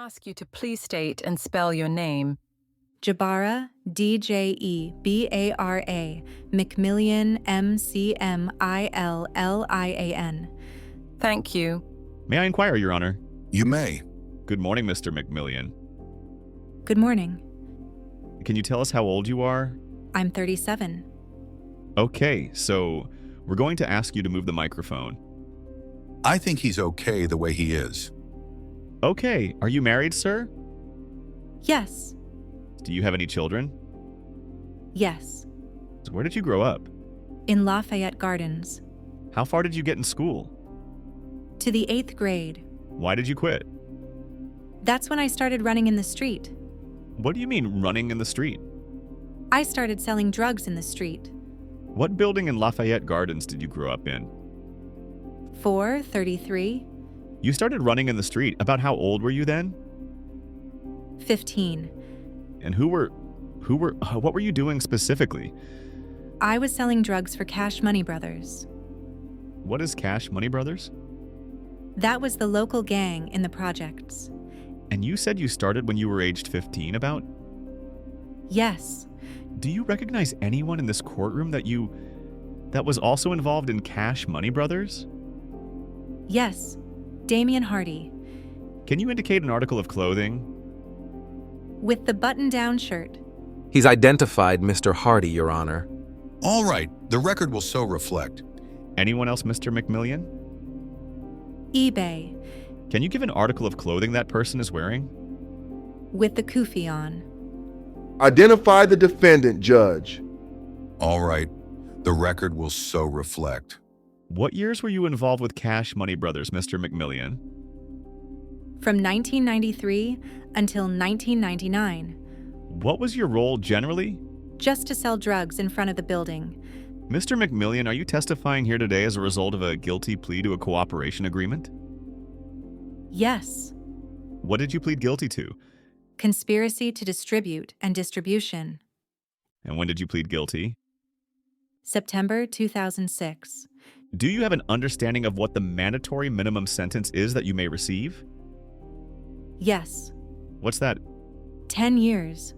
ask you to please state and spell your name. Djebara, D-J-E-B-A-R-A, McMillian, M-C-M-I-L-L-I-A-N. Thank you. May I inquire, Your Honor? You may. Good morning, Mr. McMillian. Good morning. Can you tell us how old you are? I'm 37. Okay, so we're going to ask you to move the microphone. I think he's okay the way he is. Okay, are you married, sir? Yes. Do you have any children? Yes. Where did you grow up? In Lafayette Gardens. How far did you get in school? To the 8th grade. Why did you quit? That's when I started running in the street. What do you mean, running in the street? I started selling drugs in the street. What building in Lafayette Gardens did you grow up in? 433. You started running in the street. About how old were you then? 15. And what were you doing specifically? I was selling drugs for Cash Money Brothers. What is Cash Money Brothers? That was the local gang in the projects. And you said you started when you were aged 15 about? Yes. Do you recognize anyone in this courtroom that was also involved in Cash Money Brothers? Yes. Damion Hardy. Can you indicate an article of clothing? With the button-down shirt. He's identified Mr. Hardy, Your Honor. All right, the record will so reflect. Anyone else, Mr. McMillian? eBay. Can you give an article of clothing that person is wearing? With the kufi on. Identify the defendant, Judge. All right, the record will so reflect. What years were you involved with Cash Money Brothers, Mr. McMillian? From 1993 until 1999. What was your role generally? Just to sell drugs in front of the building. Mr. McMillian, are you testifying here today as a result of a guilty plea to a cooperation agreement? Yes. What did you plead guilty to? Conspiracy to distribute and distribution. And when did you plead guilty? September 2006. Do you have an understanding of what the mandatory minimum sentence is that you may receive? Yes. What's that? 10 years.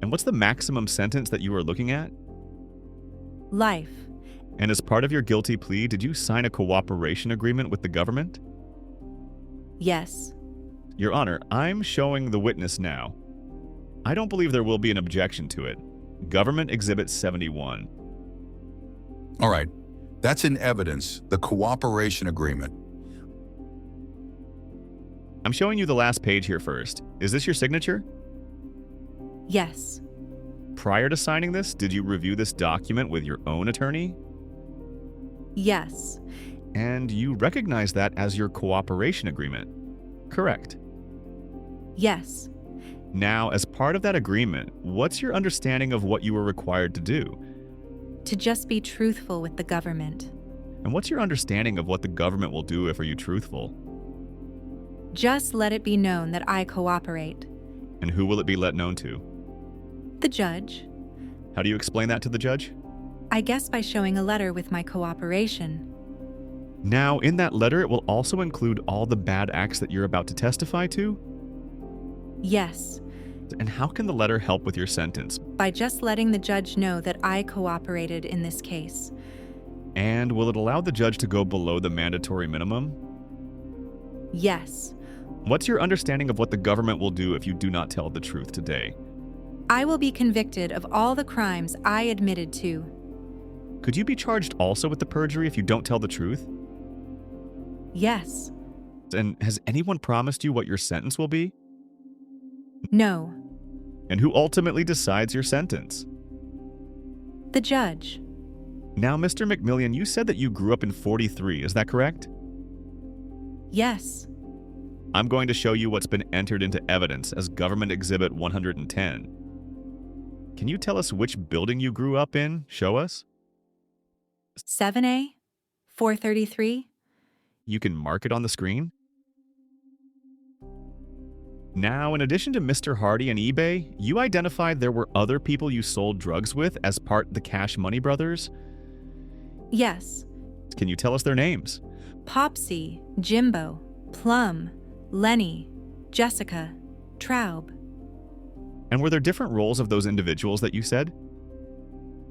And what's the maximum sentence that you are looking at? Life. And as part of your guilty plea, did you sign a cooperation agreement with the government? Yes. Your Honor, I'm showing the witness now. I don't believe there will be an objection to it. Government Exhibit 71. All right, that's in evidence, the cooperation agreement. I'm showing you the last page here first. Is this your signature? Yes. Prior to signing this, did you review this document with your own attorney? Yes. And you recognize that as your cooperation agreement, correct? Yes. Now, as part of that agreement, what's your understanding of what you were required to do? To just be truthful with the government. And what's your understanding of what the government will do if are you truthful? Just let it be known that I cooperate. And who will it be let known to? The judge. How do you explain that to the judge? I guess by showing a letter with my cooperation. Now, in that letter, it will also include all the bad acts that you're about to testify to? Yes. And how can the letter help with your sentence? By just letting the judge know that I cooperated in this case. And will it allow the judge to go below the mandatory minimum? Yes. What's your understanding of what the government will do if you do not tell the truth today? I will be convicted of all the crimes I admitted to. Could you be charged also with the perjury if you don't tell the truth? Yes. And has anyone promised you what your sentence will be? No. And who ultimately decides your sentence? The judge. Now, Mr. McMillian, you said that you grew up in 43, is that correct? Yes. I'm going to show you what's been entered into evidence as Government Exhibit 110. Can you tell us which building you grew up in? Show us. 7A? 433? You can mark it on the screen. Now, in addition to Mr. Hardy and eBay, you identified there were other people you sold drugs with as part of the Cash Money Brothers? Yes. Can you tell us their names? Popsy, Jimbo, Plum, Lenny, Jessica, Traub. And were there different roles of those individuals that you said?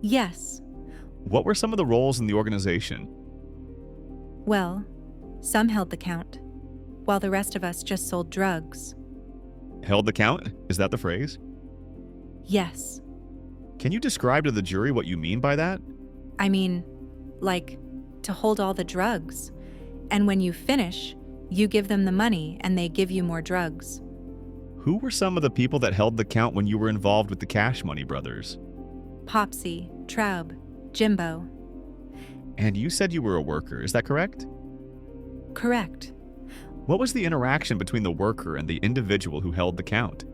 Yes. What were some of the roles in the organization? Well, some held the count, while the rest of us just sold drugs. Held the count? Is that the phrase? Yes. Can you describe to the jury what you mean by that? I mean, like, to hold all the drugs. And when you finish, you give them the money and they give you more drugs. Who were some of the people that held the count when you were involved with the Cash Money Brothers? Popsy, Traub, Jimbo. And you said you were a worker, is that correct? Correct. What was the interaction between the worker and the individual who held the count?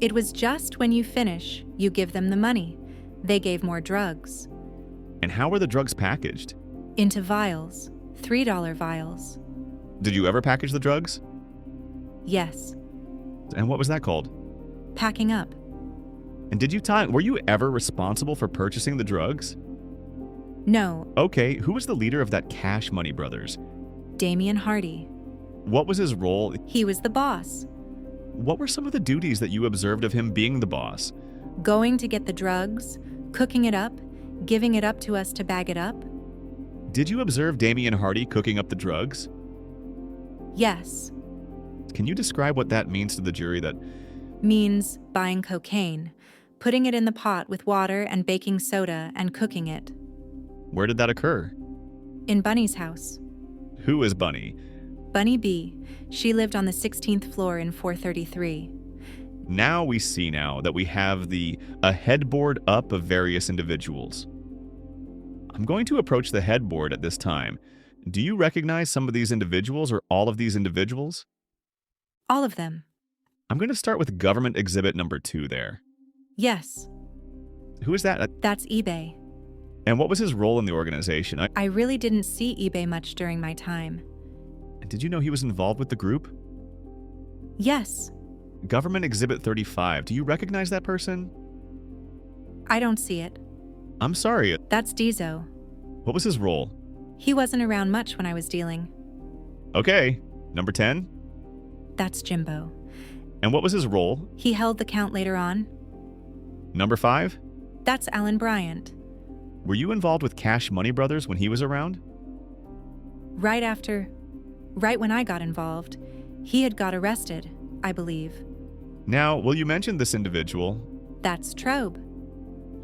It was just when you finish, you give them the money. They gave more drugs. And how were the drugs packaged? Into vials, $3 vials. Did you ever package the drugs? Yes. And what was that called? Packing up. And were you ever responsible for purchasing the drugs? No. Okay, who was the leader of that Cash Money Brothers? Damion Hardy. What was his role? He was the boss. What were some of the duties that you observed of him being the boss? Going to get the drugs, cooking it up, giving it up to us to bag it up. Did you observe Damion Hardy cooking up the drugs? Yes. Can you describe what that means to the jury? That Means buying cocaine, putting it in the pot with water and baking soda and cooking it. where did that occur? In Bunny's house. Who is Bunny? Bunny B. She lived on the 16th floor in 433. Now we see that we have a headboard up of various individuals. I'm going to approach the headboard at this time. Do you recognize some of these individuals or all of these individuals? All of them. I'm going to start with government exhibit number 2 there. Yes. Who is that? That's eBay. And what was his role in the organization? I really didn't see eBay much during my time. Did you know he was involved with the group? Yes. Government exhibit 35. Do you recognize that person? I don't see it. I'm sorry. That's Dizo. What was his role? He wasn't around much when I was dealing. Okay. Number 10. That's Jimbo. And what was his role? He held the count later on. Number 5. That's Alan Bryant. Were you involved with Cash Money Brothers when he was around? Right when I got involved, he had got arrested, I believe. Now, will you mention this individual? That's Traub.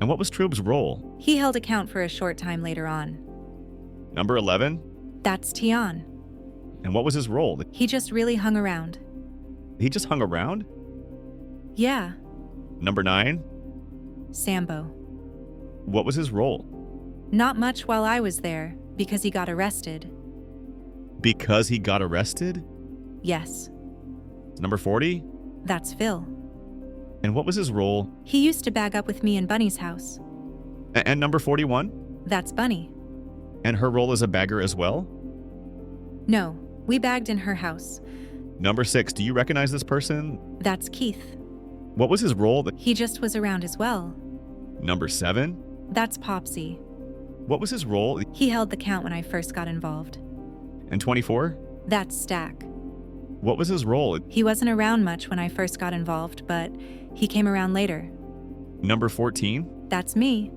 And what was Troob's role? He held a count for a short time later on. Number 11. That's Tian. And what was his role? He just really hung around. He just hung around? Yeah. Number 9. Sambo. What was his role? Not much while I was there, because he got arrested. Because he got arrested? Yes. Number 40. That's Phil. And what was his role? He used to bag up with me in Bunny's house. And number 41. That's Bunny. And her role as a bagger as well? No, we bagged in her house. Number 6. Do you recognize this person? That's Keith. What was his role? He just was around as well. Number 7. That's Popsy. What was his role? He held the count when I first got involved. And 24. That's Stack. What was his role? He wasn't around much when I first got involved, but he came around later. Number 14. That's me.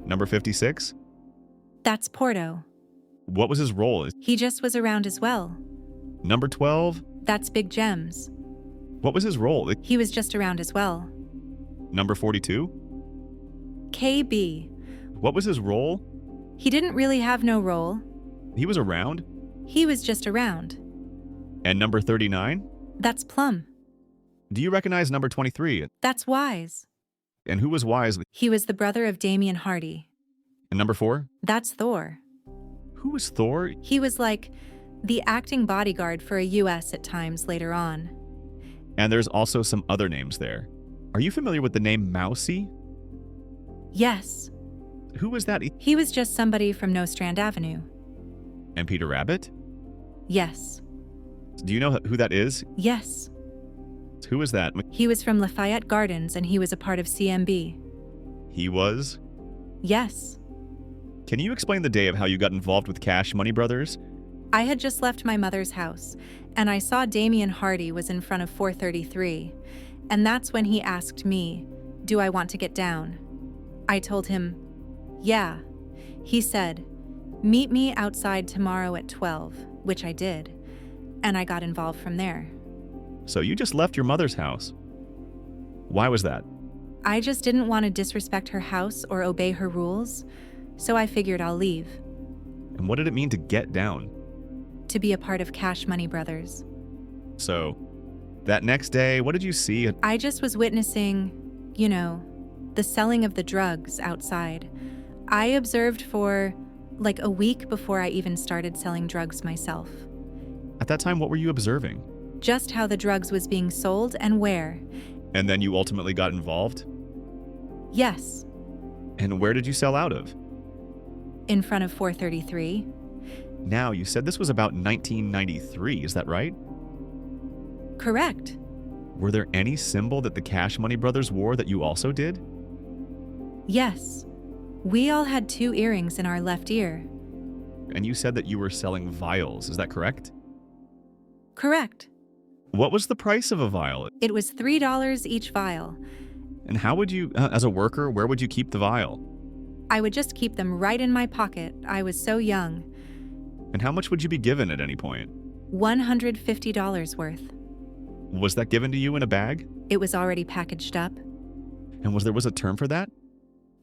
Number 56. That's Porto. What was his role? He just was around as well. Number 12. That's Big Gems. What was his role? He was just around as well. Number 42. KB. What was his role? He didn't really have no role. He was around. He was just around. And number 39. That's Plum. Do you recognize number 23? That's Wise. And who was Wise? He was the brother of Damion Hardy. And number 4. That's Thor. Who was Thor? He was like the acting bodyguard for a US at times later on. And there's also some other names there. Are you familiar with the name Mousy? Yes. Who was that? He was just somebody from Nostrand Avenue. And Peter Rabbit? Yes. Do you know who that is? Yes. Who was that? He was from Lafayette Gardens and he was a part of CMB. He was? Yes. Can you explain the day of how you got involved with Cash Money Brothers? I had just left my mother's house, and I saw Damion Hardy was in front of 433, and that's when he asked me, "Do I want to get down?" I told him, "Yeah." He said, "Meet me outside tomorrow at 12, which I did, and I got involved from there. So you just left your mother's house. Why was that? I just didn't want to disrespect her house or obey her rules, so I figured I'll leave, And what did it mean to get down? to be a part of Cash Money Brothers. So, that next day, what did you see? I just was witnessing, the selling of the drugs outside. I observed for like a week before I even started selling drugs myself. At that time, what were you observing? Just how the drugs was being sold and where. And then you ultimately got involved? Yes, And where did you sell out of? in front of 433. Now, you said this was about 1993, is that right? Correct. Were there any symbol that the Cash Money Brothers wore that you also did? Yes. We all had 2 earrings in our left ear. And you said that you were selling vials, is that correct? Correct. What was the price of a vial? It was $3 each vial. And how would you, as a worker, where would you keep the vial? I would just keep them right in my pocket. I was so young. And how much would you be given at any point? $150 worth. Was that given to you in a bag? It was already packaged up. And was a term for that?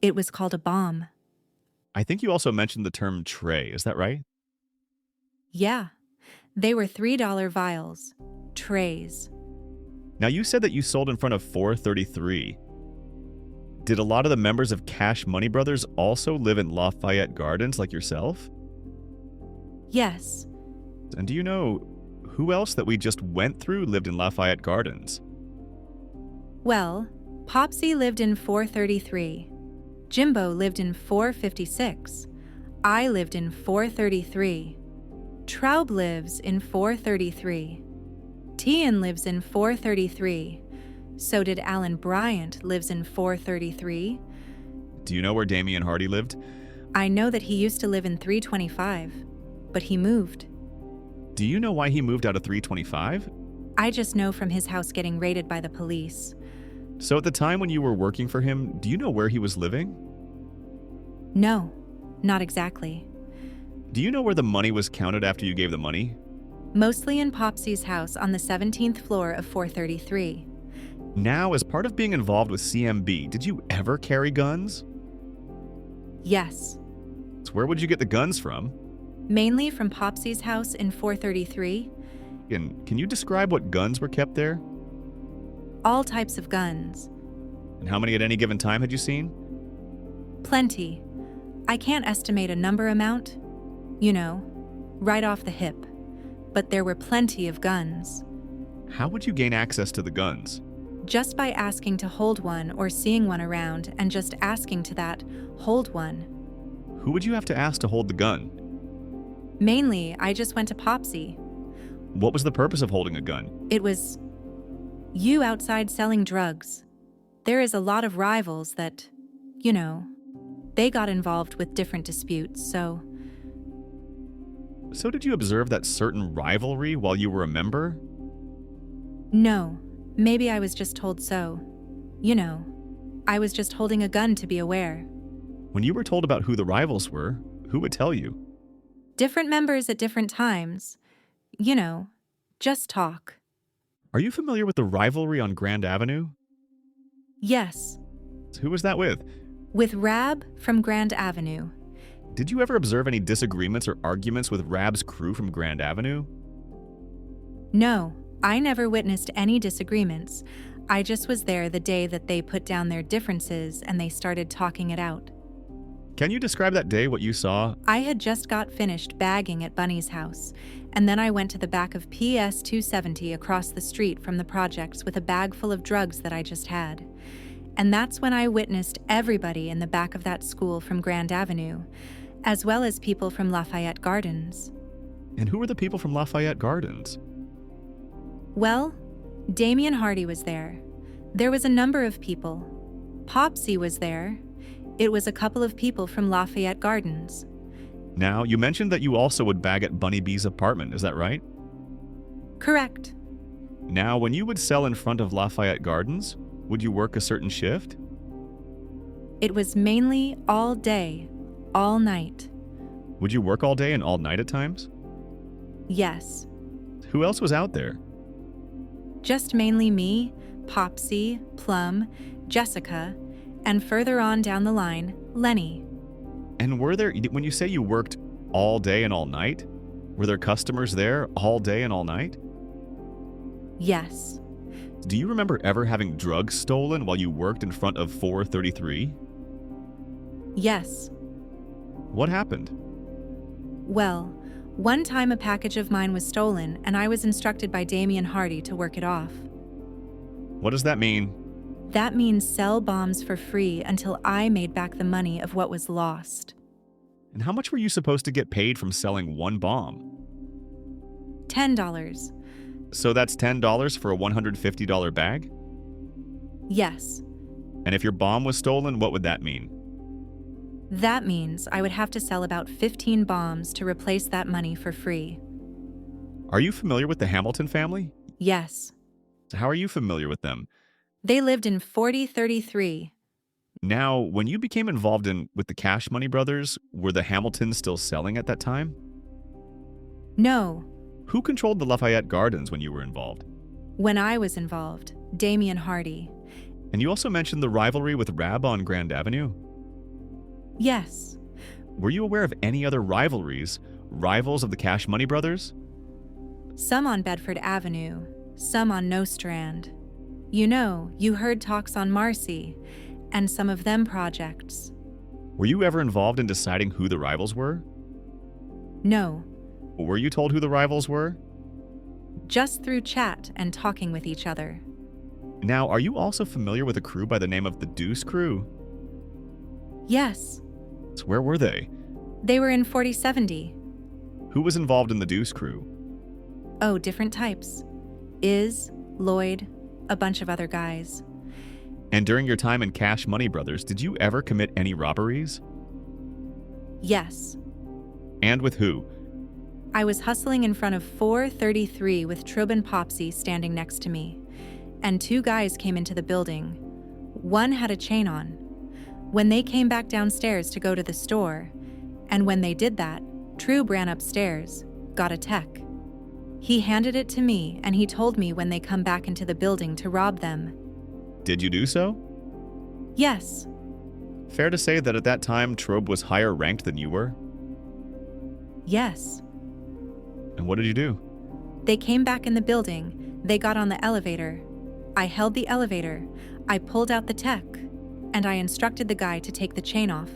It was called a bomb. I think you also mentioned the term tray, is that right? Yeah. They were $3 vials. Trays. Now, you said that you sold in front of 433. Did a lot of the members of Cash Money Brothers also live in Lafayette Gardens like yourself? Yes. And do you know who else that we just went through lived in Lafayette Gardens? Well, Popsy lived in 433. Jimbo lived in 456. I lived in 433. Traub lives in 433. Tian lives in 433. So did Alan Bryant lives in 433. Do you know where Damion Hardy lived? I know that he used to live in 325, but he moved. Do you know why he moved out of 325? I just know from his house getting raided by the police. So at the time when you were working for him, do you know where he was living? No, not exactly. Do you know where the money was counted after you gave the money? Mostly in Popsy's house on the 17th floor of 433. Now, as part of being involved with CMB, did you ever carry guns? Yes, So where would you get the guns from? mainly from Popsy's house in 433. And can you describe what guns were kept there? All types of guns. And how many at any given time had you seen? Plenty. I can't estimate a number amount, right off the hip. But there were plenty of guns. How would you gain access to the guns? Just by asking to hold one or seeing one around and just asking to that, hold one. Who would you have to ask to hold the gun? Mainly, I just went to Popsy. What was the purpose of holding a gun? It was you outside selling drugs. There is a lot of rivals that, they got involved with different disputes, so. So did you observe that certain rivalry while you were a member? No, maybe I was just told so. I was just holding a gun to be aware. When you were told about who the rivals were, who would tell you? Different members at different times. Just talk. Are you familiar with the rivalry on Grand Avenue? Yes, Who was that with? with Rab from Grand Avenue. Did you ever observe any disagreements or arguments with Rab's crew from Grand Avenue? No, I never witnessed any disagreements. I just was there the day that they put down their differences and they started talking it out. Can you describe that day, what you saw? I had just got finished bagging at Bunny's house, and then I went to the back of PS 270 across the street from the projects with a bag full of drugs that I just had. And that's when I witnessed everybody in the back of that school from Grand Avenue, as well as people from Lafayette Gardens. And who were the people from Lafayette Gardens? Well, Damion Hardy was there. There was a number of people. Popsy was there. It was a couple of people from Lafayette Gardens. Now, you mentioned that you also would bag at Bunny B's apartment, is that right? Correct. Now, when you would sell in front of Lafayette Gardens, would you work a certain shift? It was mainly all day, all night. Would you work all day and all night at times? Yes. Who else was out there? Just mainly me, Popsy, Plum, Jessica, and further on down the line, Lenny. And were there, when you say you worked all day and all night, were there customers there all day and all night? Yes. Do you remember ever having drugs stolen while you worked in front of 433? Yes. What happened? Well, one time a package of mine was stolen and I was instructed by Damion Hardy to work it off. What does that mean? That means sell bombs for free until I made back the money of what was lost. And how much were you supposed to get paid from selling one bomb? $10. So that's $10 for a $150 bag? Yes. And if your bomb was stolen, what would that mean? That means I would have to sell about 15 bombs to replace that money for free. Are you familiar with the Hamilton family? Yes. How are you familiar with them? They lived in 4033. Now, when you became involved with the Cash Money Brothers, were the Hamiltons still selling at that time? No. Who controlled the Lafayette Gardens when you were involved? When I was involved, Damion Hardy. And you also mentioned the rivalry with Rab on Grand Avenue? Yes. Were you aware of any other rivalries, rivals of the Cash Money Brothers? Some on Bedford Avenue, some on Nostrand. You know, you heard talks on Marcy, and some of them projects. Were you ever involved in deciding who the rivals were? No. Were you told who the rivals were? Just through chat and talking with each other. Now, are you also familiar with a crew by the name of the Deuce Crew? Yes. So where were they? They were in 4070. Who was involved in the Deuce Crew? Oh, different types. Lloyd, a bunch of other guys. And during your time in Cash Money Brothers, did you ever commit any robberies? Yes. And with who? I was hustling in front of 433 with Trub and Popsy standing next to me, and two guys came into the building. One had a chain on. When they came back downstairs to go to the store, and when they did that, Trub ran upstairs, got a tech. He handed it to me, and he told me when they come back into the building to rob them. Did you do so? Yes. Fair to say that at that time, Trobe was higher ranked than you were? Yes. And what did you do? They came back in the building. They got on the elevator. I held the elevator. I pulled out the tech, and I instructed the guy to take the chain off.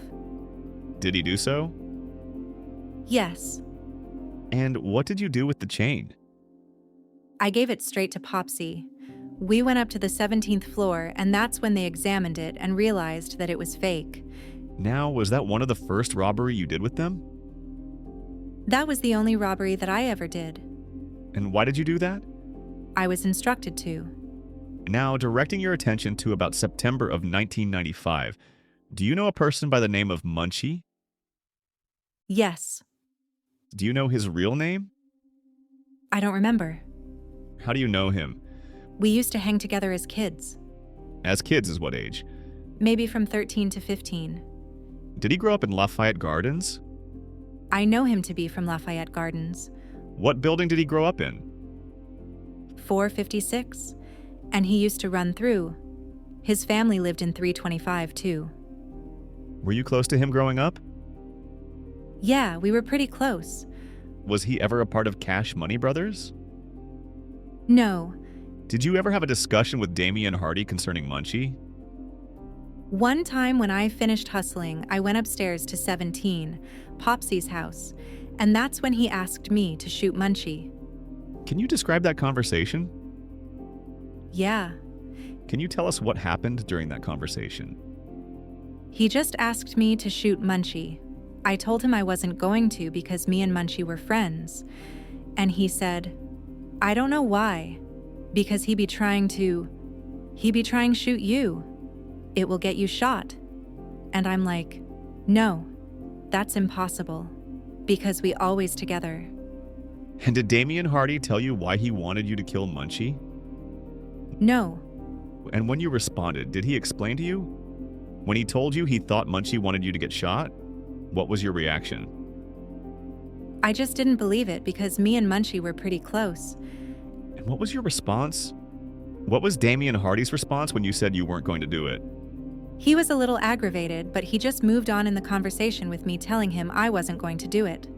Did he do so? Yes. And what did you do with the chain? I gave it straight to Popsy. We went up to the 17th floor, and that's when they examined it and realized that it was fake. Now, was that one of the first robbery you did with them? That was the only robbery that I ever did. And why did you do that? I was instructed to. Now, directing your attention to about September of 1995, do you know a person by the name of Munchie? Yes. Do you know his real name? I don't remember. How do you know him? We used to hang together as kids. As kids is what age? Maybe from 13 to 15. Did he grow up in Lafayette Gardens? I know him to be from Lafayette Gardens. What building did he grow up in? 456. And he used to run through. His family lived in 325 too. Were you close to him growing up? Yeah, we were pretty close. Was he ever a part of Cash Money Brothers? No. Did you ever have a discussion with Damion Hardy concerning Munchie? One time when I finished hustling, I went upstairs to 17, Popsy's house, and that's when he asked me to shoot Munchie. Can you describe that conversation? Yeah. Can you tell us what happened during that conversation? He just asked me to shoot Munchie. I told him I wasn't going to because me and Munchie were friends. And he said, I don't know why. Because he be trying shoot you. It will get you shot. And I'm like, no, that's impossible. because we always together. And did Damion Hardy tell you why he wanted you to kill Munchie? No, And when you responded, did he explain to you? When he told you he thought Munchie wanted you to get shot, what was your reaction? I just didn't believe it because me and Munchie were pretty close. And what was your response? What was Damion Hardy's response when you said you weren't going to do it? He was a little aggravated, but he just moved on in the conversation with me telling him I wasn't going to do it.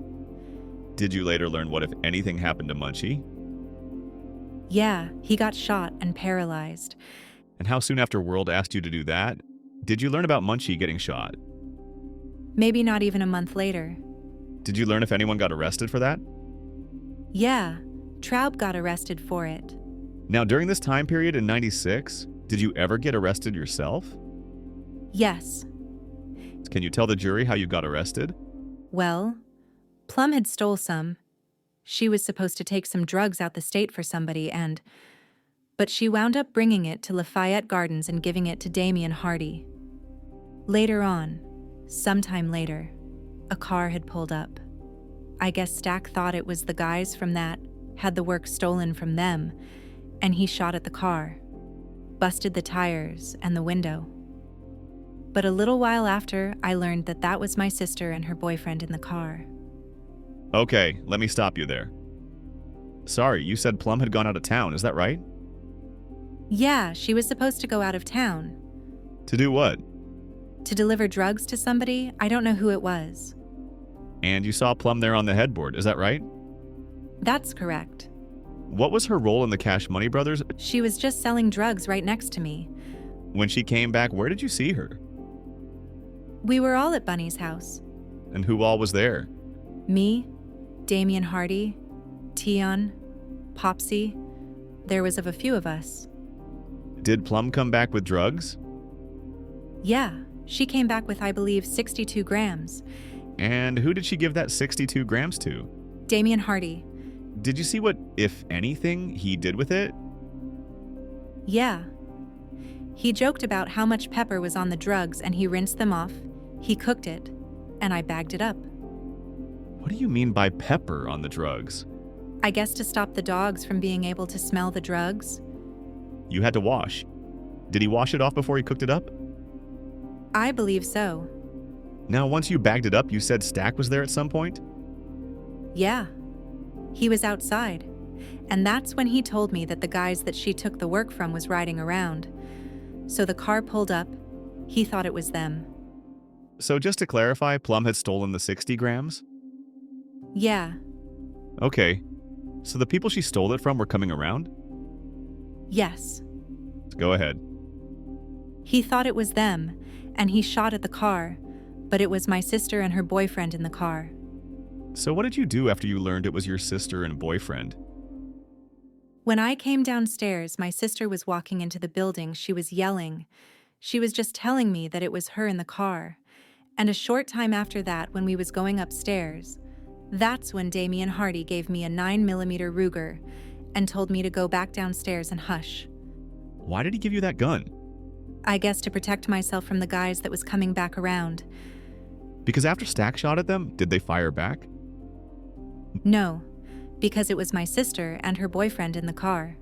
Did you later learn what, if anything, happened to Munchie? Yeah, he got shot and paralyzed. And how soon after World asked you to do that, did you learn about Munchie getting shot? Maybe not even a month later. Did you learn if anyone got arrested for that? Yeah, Traub got arrested for it. Now, during this time period in '96, did you ever get arrested yourself? Yes. Can you tell the jury how you got arrested? Well, Plum had stole some. She was supposed to take some drugs out the state for somebody but she wound up bringing it to Lafayette Gardens and giving it to Damion Hardy. Later on, sometime later, a car had pulled up. I guess Stack thought it was the guys from that had the work stolen from them, and he shot at the car, busted the tires and the window. But a little while after, I learned that that was my sister and her boyfriend in the car. Okay, let me stop you there. Sorry, you said Plum had gone out of town, is that right? Yeah, she was supposed to go out of town. To do what? To deliver drugs to somebody, I don't know who it was. And you saw Plum there on the headboard, is that right? That's correct. What was her role in the Cash Money Brothers? She was just selling drugs right next to me. When she came back, where did you see her? We were all at Bunny's house. And who all was there? Me, Damion Hardy, Tion, Popsy. There was of a few of us. Did Plum come back with drugs? Yeah, she came back with, I believe, 62 grams. And who did she give that 62 grams to? Damion Hardy. Did you see what, if anything, he did with it? Yeah. He joked about how much pepper was on the drugs and he rinsed them off. He cooked it, and I bagged it up. What do you mean by pepper on the drugs? I guess to stop the dogs from being able to smell the drugs. You had to wash. Did he wash it off before he cooked it up? I believe so. Now, once you bagged it up, you said Stack was there at some point? Yeah. He was outside. And that's when he told me that the guys that she took the work from was riding around. So the car pulled up. He thought it was them. So just to clarify, Plum had stolen the 60 grams? Yeah. Okay. So the people she stole it from were coming around? Yes. Go ahead. He thought it was them, and he shot at the car, but it was my sister and her boyfriend in the car. So what did you do after you learned it was your sister and boyfriend? When I came downstairs, my sister was walking into the building. She was yelling. She was just telling me that it was her in the car. And a short time after that, when we was going upstairs, that's when Damion Hardy gave me a 9mm Ruger and told me to go back downstairs and hush. Why did he give you that gun? I guess to protect myself from the guys that was coming back around. Because after Stack shot at them, did they fire back? No, because it was my sister and her boyfriend in the car.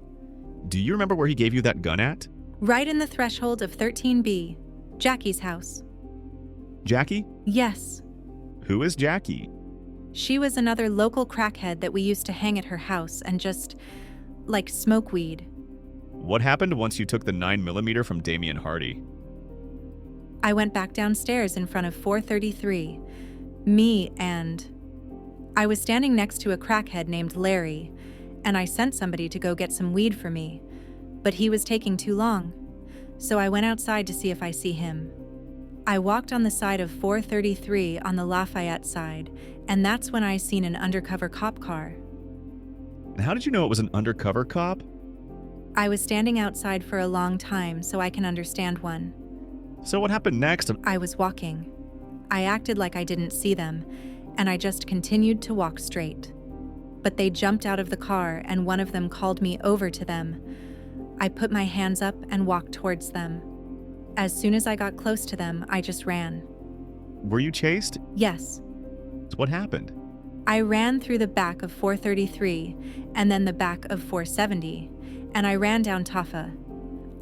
Do you remember where he gave you that gun at? Right in the threshold of 13B, Jackie's house. Jackie? Yes. Who is Jackie? She was another local crackhead that we used to hang at her house and just, smoke weed. What happened once you took the 9mm from Damion Hardy? I went back downstairs in front of 433. I was standing next to a crackhead named Larry, and I sent somebody to go get some weed for me, but he was taking too long, so I went outside to see if I see him. I walked on the side of 433 on the Lafayette side, and that's when I seen an undercover cop car. And how did you know it was an undercover cop? I was standing outside for a long time, so I can understand one. So what happened next? I was walking. I acted like I didn't see them, and I just continued to walk straight. But they jumped out of the car, and one of them called me over to them. I put my hands up and walked towards them. As soon as I got close to them, I just ran. Were you chased? Yes. What happened? I ran through the back of 433 and then the back of 470, and I ran down Taffa.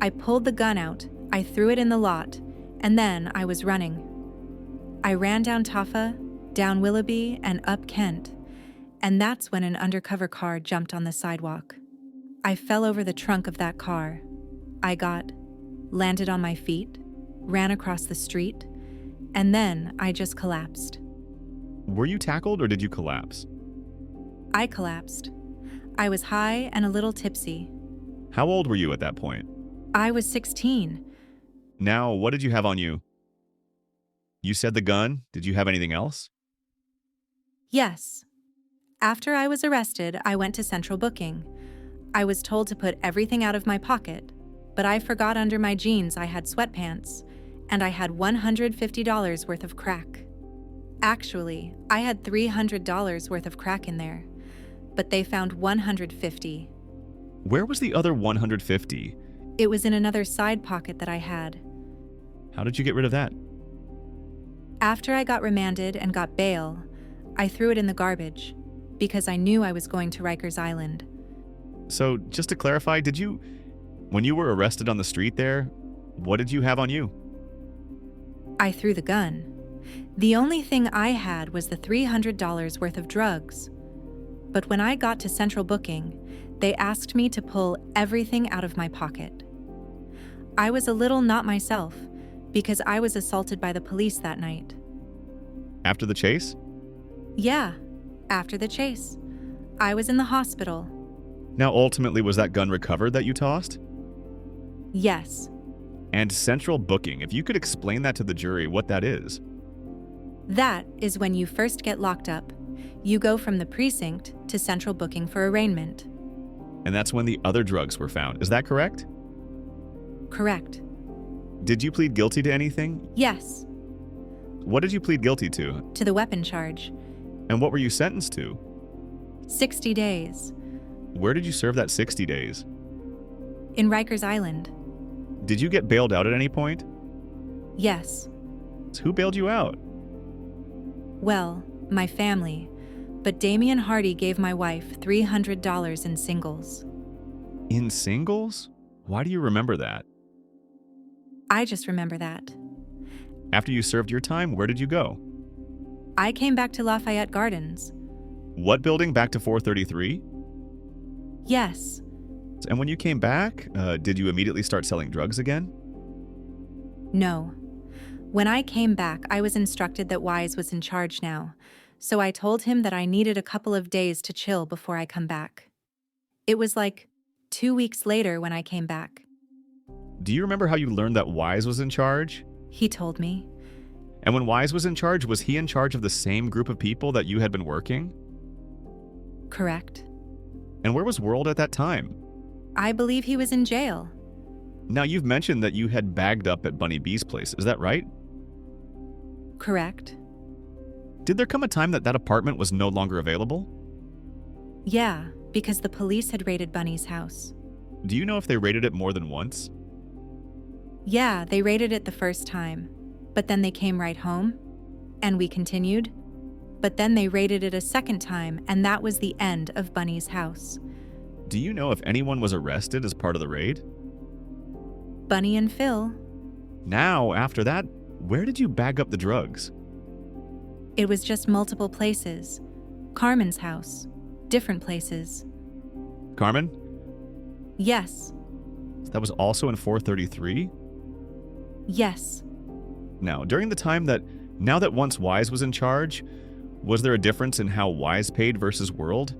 I pulled the gun out, I threw it in the lot, and then I was running. I ran down Taffa, down Willoughby, and up Kent, and that's when an undercover car jumped on the sidewalk. I fell over the trunk of that car. Landed on my feet, ran across the street, and then I just collapsed. Were you tackled or did you collapse? I collapsed. I was high and a little tipsy. How old were you at that point? I was 16. Now, what did you have on you? You said the gun. Did you have anything else? Yes. After I was arrested, I went to central booking. I was told to put everything out of my pocket, but I forgot under my jeans I had sweatpants, and I had $150 worth of crack. Actually, I had $300 worth of crack in there, but they found $150. Where was the other $150? It was in another side pocket that I had. How did you get rid of that? After I got remanded and got bail, I threw it in the garbage because I knew I was going to Rikers Island. So, just to clarify, when you were arrested on the street there, what did you have on you? I threw the gun. The only thing I had was the $300 worth of drugs. But when I got to central booking, they asked me to pull everything out of my pocket. I was a little not myself because I was assaulted by the police that night. After the chase? Yeah, after the chase. I was in the hospital. Now, ultimately, was that gun recovered that you tossed? Yes. And central booking, if you could explain that to the jury, what that is. That is when you first get locked up. You go from the precinct to central booking for arraignment. And that's when the other drugs were found. Is that correct? Correct. Did you plead guilty to anything? Yes. What did you plead guilty to? To the weapon charge. And what were you sentenced to? 60 days. Where did you serve that 60 days? In Rikers Island. Did you get bailed out at any point? Yes. Who bailed you out? Well, my family. But Damion Hardy gave my wife $300 in singles. In singles? Why do you remember that? I just remember that. After you served your time, where did you go? I came back to Lafayette Gardens. What building? Back to 433? Yes. And when you came back, did you immediately start selling drugs again? No. When I came back, I was instructed that Wise was in charge now, so I told him that I needed a couple of days to chill before I come back. It was like 2 weeks later when I came back. Do you remember how you learned that Wise was in charge? He told me. And when Wise was in charge, was he in charge of the same group of people that you had been working? Correct. And where was World at that time? I believe he was in jail. Now, you've mentioned that you had bagged up at Bunny B's place. Is that right? Correct. Did there come a time that that apartment was no longer available? Yeah, because the police had raided Bunny's house. Do you know if they raided it more than once? Yeah, they raided it the first time, but then they came right home, and we continued. But then they raided it a second time, and that was the end of Bunny's house. Do you know if anyone was arrested as part of the raid? Bunny and Phil. Now, after that, where did you bag up the drugs? It was just multiple places. Carmen's house. Different places. Carmen? Yes. That was also in 433? Yes. Now, during the time now that once Wise was in charge, was there a difference in how Wise paid versus World?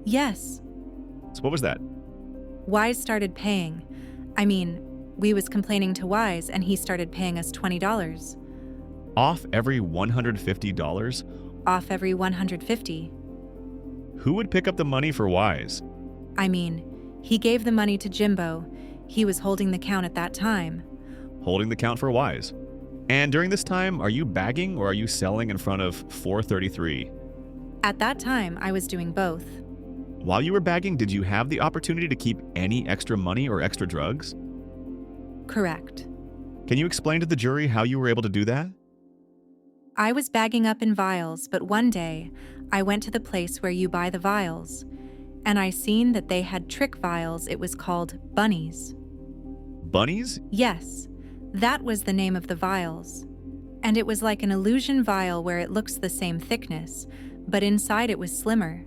Yes. So what was that? Wise started paying. We was complaining to Wise and he started paying us $20. Off every $150? Off every $150. Who would pick up the money for Wise? He gave the money to Jimbo. He was holding the count at that time. Holding the count for Wise. And during this time, are you bagging or are you selling in front of 433? At that time, I was doing both. While you were bagging, did you have the opportunity to keep any extra money or extra drugs? Correct. Can you explain to the jury how you were able to do that? I was bagging up in vials, but one day I went to the place where you buy the vials, and I seen that they had trick vials. It was called bunnies. Bunnies? Yes, that was the name of the vials. And it was like an illusion vial where it looks the same thickness, but inside it was slimmer.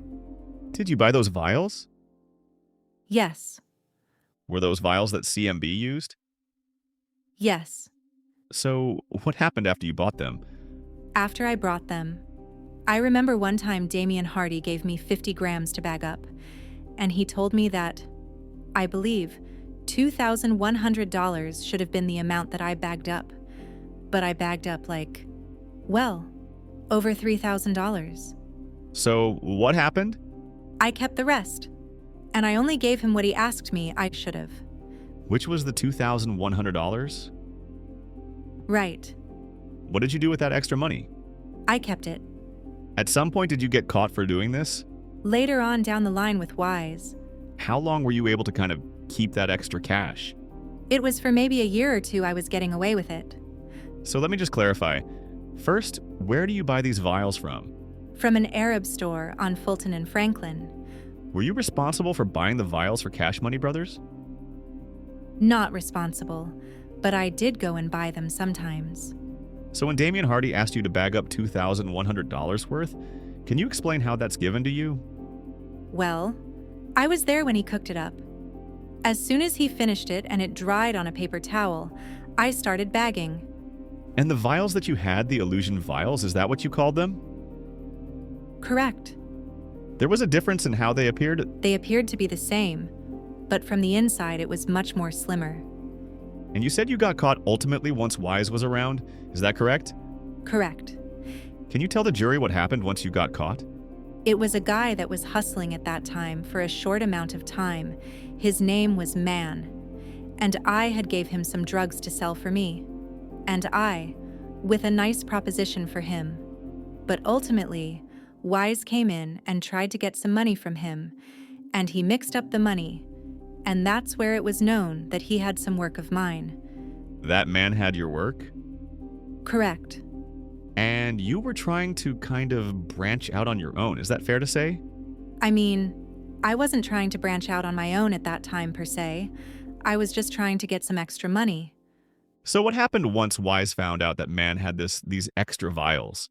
Did you buy those vials? Yes, Were those vials that CMB used? yes. So, what happened after you bought them? After I brought them, I remember one time Damion Hardy gave me 50 grams to bag up, and he told me that, I believe, $2,100 should have been the amount that I bagged up. But I bagged up over $3,000. So, what happened? I kept the rest, and I only gave him what he asked me I should have. Which was the $2,100? Right. What did you do with that extra money? I kept it. At some point, did you get caught for doing this? Later on down the line with Wise, How long were you able to kind of keep that extra cash? it was for maybe a year or two I was getting away with it. So let me just clarify. First, where do you buy these vials from? From an Arab store on Fulton and Franklin. Were you responsible for buying the vials for Cash Money Brothers? Not responsible, but I did go and buy them sometimes. So when Damion Hardy asked you to bag up $2,100 worth, can you explain how that's given to you? Well, I was there when he cooked it up. As soon as he finished it and it dried on a paper towel, I started bagging. And the vials that you had, the illusion vials, is that what you called them? Correct. There was a difference in how they appeared, They appeared to be the same, but from the inside it was much more slimmer. and you said you got caught ultimately once Wise was around. Is that correct? Correct. Can you tell the jury what happened once you got caught? It was a guy that was hustling at that time for a short amount of time. His name was Man, and I had gave him some drugs to sell for me. And I, with a nice proposition for him. But ultimately, Wise came in and tried to get some money from him, and he mixed up the money, and that's where it was known that he had some work of mine. That man had your work? Correct. And you were trying to kind of branch out on your own. Is that fair to say? I mean, I wasn't trying to branch out on my own at that time per se. I was just trying to get some extra money. So what happened once Wise found out that Man had these extra vials?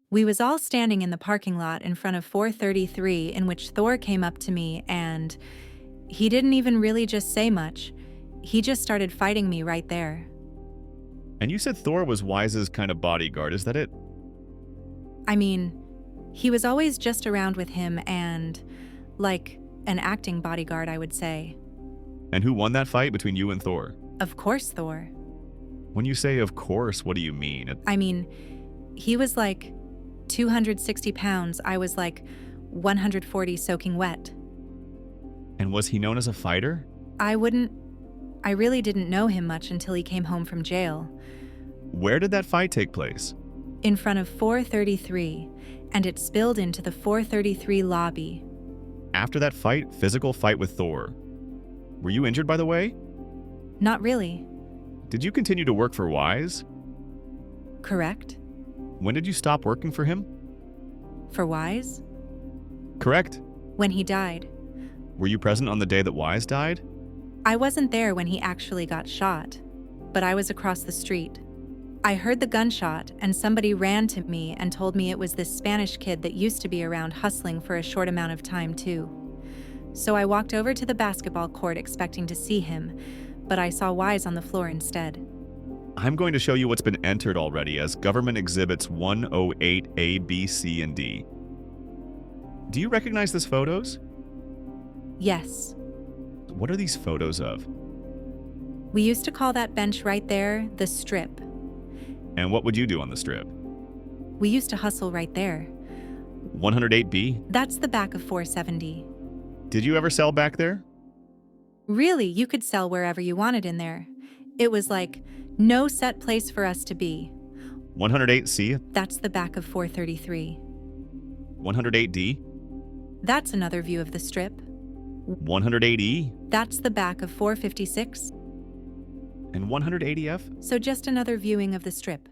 We was all standing in the parking lot in front of 433 in which Thor came up to me and he didn't even really just say much. He just started fighting me right there. And you said Thor was Wise's kind of bodyguard. Is that it? I mean, he was always just around with him and, like, an acting bodyguard, I would say. And who won that fight between you and Thor? Of course, Thor. When you say of course, what do you mean? I mean, he was like 260 pounds. I was like 140 soaking wet. And was he known as a fighter? I really didn't know him much until he came home from jail. Where did that fight take place? In front of 433, and it spilled into the 433 lobby. After that fight, physical fight with Thor. Were you injured, by the way? Not really. Did you continue to work for Wise? Correct? When did you stop working for him? For Wise? Correct. When he died. Were you present on the day that Wise died? I wasn't there when he actually got shot, but I was across the street. I heard the gunshot and somebody ran to me and told me it was this Spanish kid that used to be around hustling for a short amount of time too. So I walked over to the basketball court expecting to see him, but I saw Wise on the floor instead. I'm going to show you what's been entered already as Government Exhibits 108 A, B, C, and D. Do you recognize these photos? Yes. What are these photos of? We used to call that bench right there the strip. And what would you do on the strip? We used to hustle right there. 108B? That's the back of 470. Did you ever sell back there? Really, you could sell wherever you wanted in there. It was like no set place for us to be. 108C? That's the back of 433. 108D? That's another view of the strip. 108E? That's the back of 456. And 180F? So just another viewing of the strip.